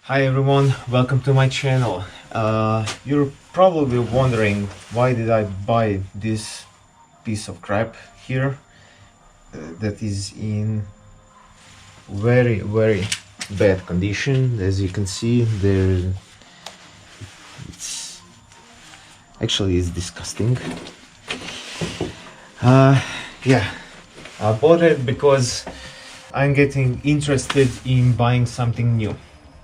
Hi everyone, welcome to my channel. You're probably wondering why did I buy this piece of crap here that is in very bad condition. As you can see, it's disgusting. Yeah, I bought it because I'm getting interested in buying something new,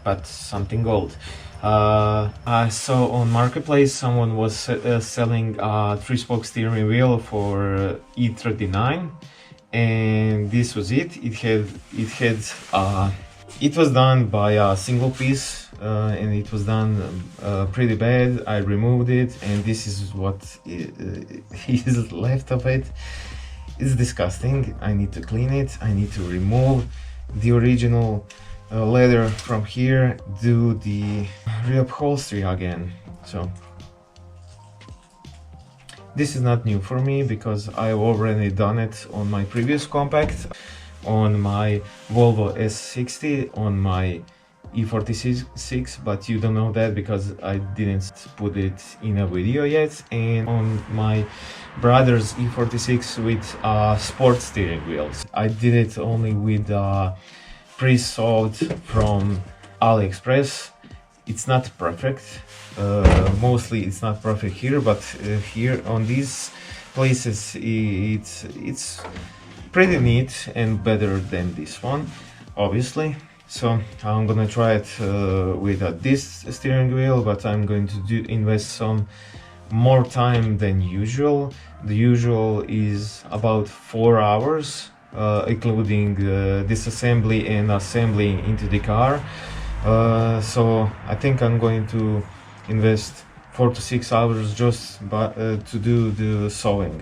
but something old. I saw on marketplace someone was selling a 3-spoke steering wheel for E39, and this was it. It was done by a single piece, and it was done pretty bad. I removed it, and this is what is left of it. It's disgusting. I need to clean it. I need to remove the original leather from here, do the reupholstery again. So this is not new for me because I've already done it on my previous compact, on my Volvo S60, on my E46, but you don't know that because I didn't put it in a video yet, and on my brother's E46 with sports steering wheels. I did it only with pre-sewed from AliExpress. It's not perfect. Mostly it's not perfect here, but here on these places it's pretty neat and better than this one, obviously. So I'm gonna try it with this steering wheel, but I'm going to invest some more time than usual. The usual is about 4 hours, including disassembly and assembly into the car. So I think I'm going to invest 4 to 6 hours just to do the sewing.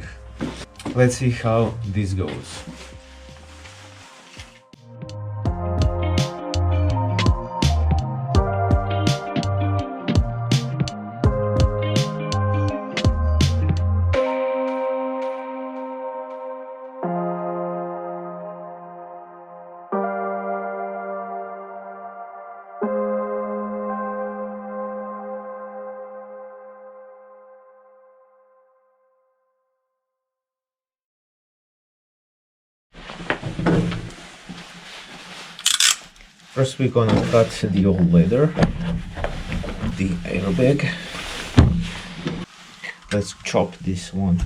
Let's see how this goes. First we're gonna cut the old leather, the airbag. Let's chop this one.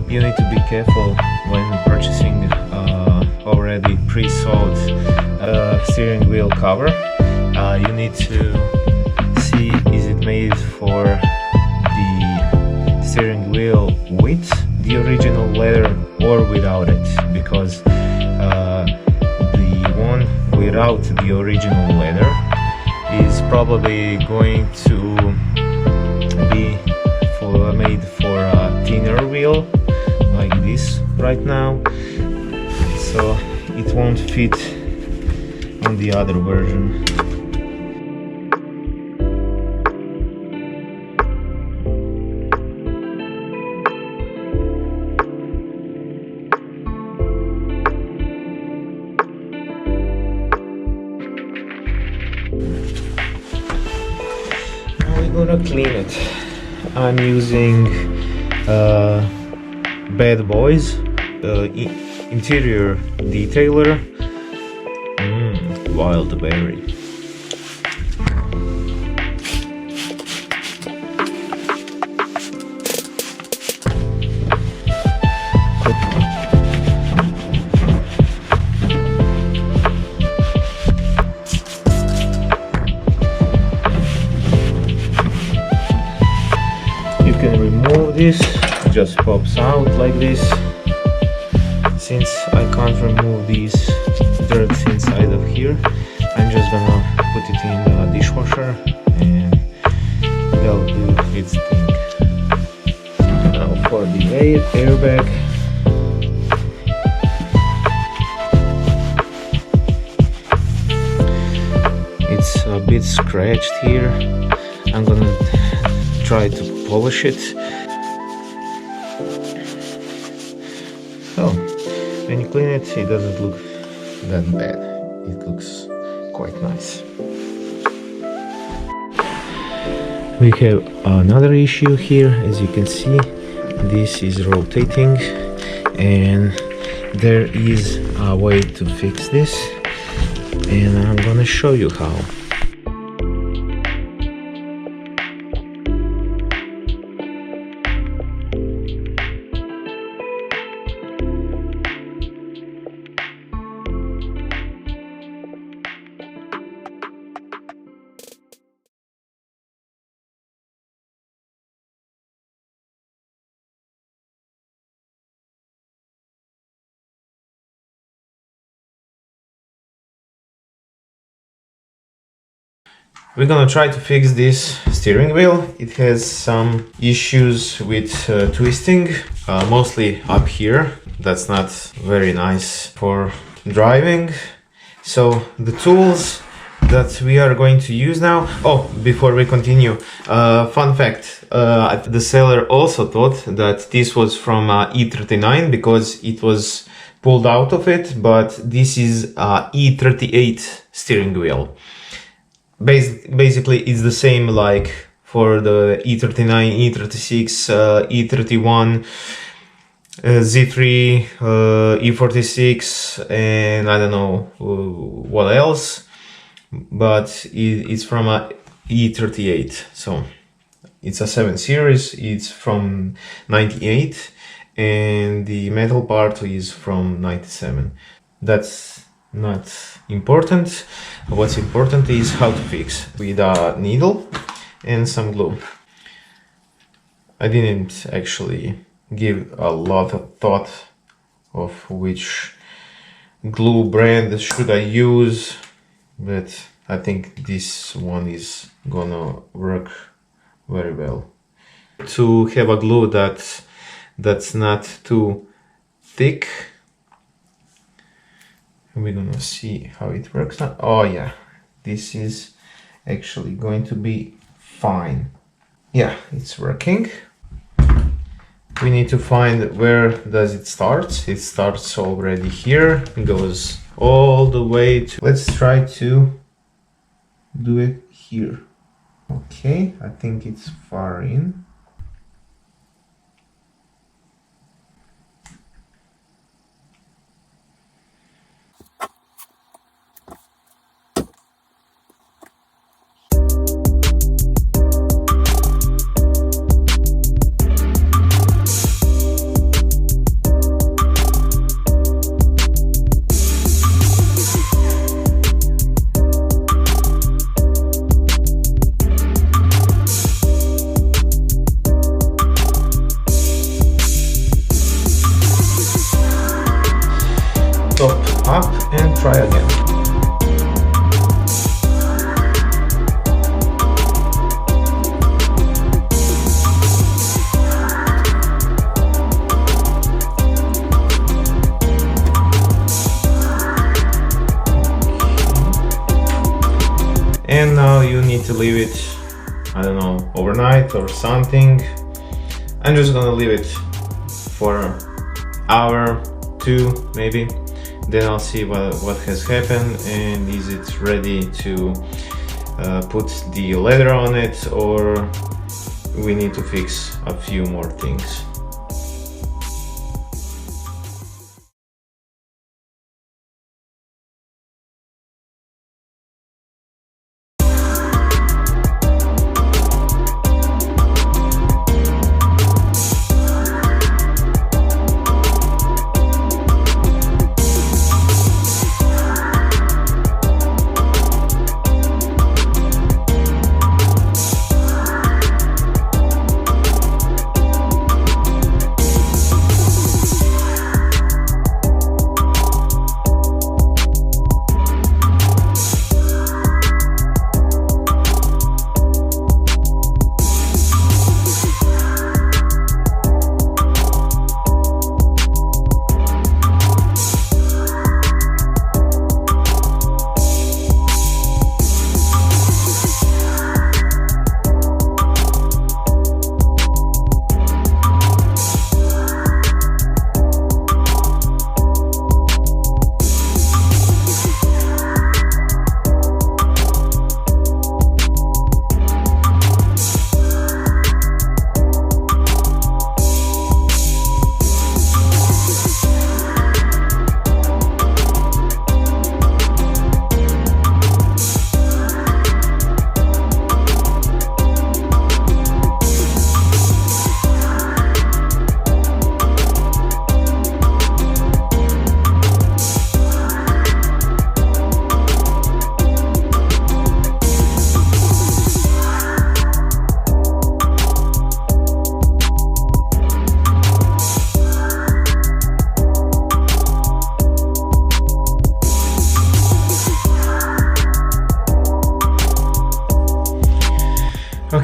You need to be careful when purchasing already pre-sewed steering wheel cover. You need to see, is it made for the steering wheel with the original leather or without it, because the one without the original leather is probably going to be made for a thinner wheel like this right now, so it won't fit on the other version. Now we're gonna clean it. I'm using Bad Boys interior detailer, wild berry. pops out like this. Since I can't remove these dirt inside of here, I'm just gonna put it in the dishwasher and that'll do its thing. Now for the airbag. It's a bit scratched here. I'm gonna try to polish it. So when you clean it, it doesn't look that bad. It looks quite nice. We have another issue here. As you can see, this is rotating and there is a way to fix this, and I'm gonna show you how. We're gonna try to fix this steering wheel. It has some issues with twisting, mostly up here. That's not very nice for driving. So the tools that we are going to use now. Oh, before we continue, fun fact, the seller also thought that this was from E39 because it was pulled out of it, but this is E38 steering wheel. Basically it's the same like for the E39, E36, E31, Z3, E46, and I don't know what else, but it's from a E38. So it's a 7 series, it's from 98, and the metal part is from 97. That's not important. What's important is how to fix with a needle and some glue. I didn't actually give a lot of thought of which glue brand should I use, but I think this one is gonna work very well. To have a glue that's not too thick. We're gonna see how it works now. Oh yeah, this is actually going to be fine. Yeah, it's working. We need to find where does it start. It starts already here. It goes all the way to... Let's try to do it here. Okay, I think it's far in. Top up and try again. And now you need to leave it, I don't know, overnight or something. I'm just gonna leave it for an hour, 2 maybe. Then I'll see what has happened and is it ready to put the leather on it, or we need to fix a few more things.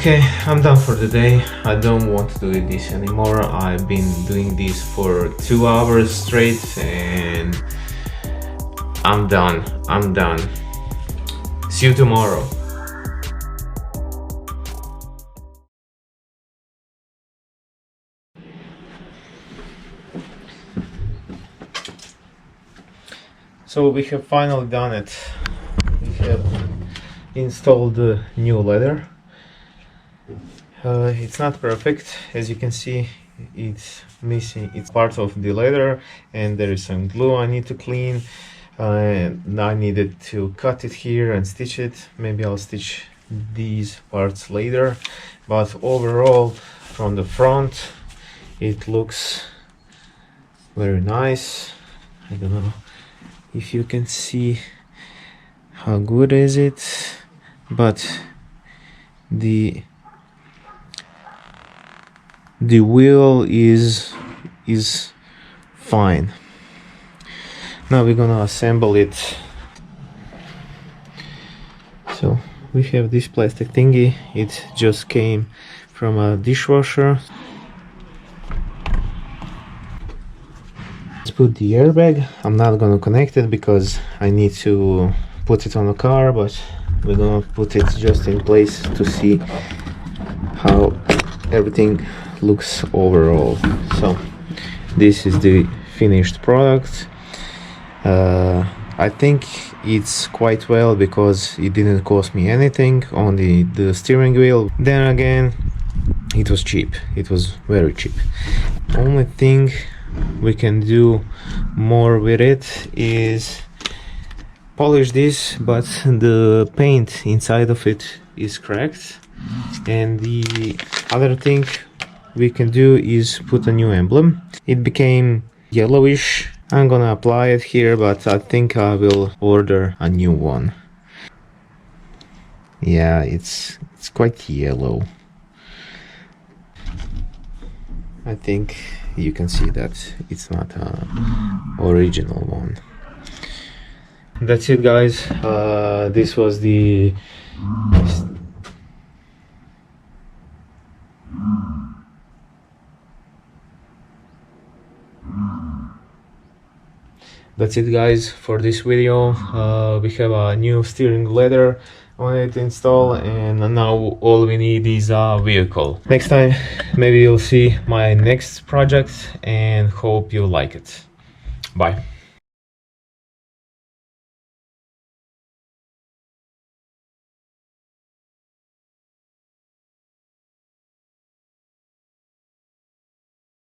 Okay, I'm done for the day. I don't want to do this anymore. I've been doing this for 2 hours straight and I'm done. See you tomorrow. So we have finally done it. We have installed the new leather. It's not perfect, as you can see. It's missing, it's part of the leather, and there is some glue I need to clean. And I needed to cut it here and stitch it. Maybe I'll stitch these parts later, but overall from the front it looks very nice. I don't know if you can see how good is it, but the wheel is fine. Now we're gonna assemble it. So we have this plastic thingy. It just came from a dishwasher. Let's put the airbag. I'm not gonna connect it because I need to put it on the car, but we're gonna put it just in place to see how everything looks overall. So this is the finished product. I think it's quite well because it didn't cost me anything, only the steering wheel. Then again, it was cheap. It was very cheap. Only thing we can do more with it is polish this, but the paint inside of it is cracked. And the other thing we can do is put a new emblem. It became yellowish. I'm gonna apply it here, but I think I will order a new one. Yeah, it's quite yellow. I think you can see that it's not an original one. That's it, guys. This was the That's it, guys, for this video. We have a new steering leather on it installed, and now all we need is a vehicle. Next time maybe you'll see my next project, and hope you like it. Bye.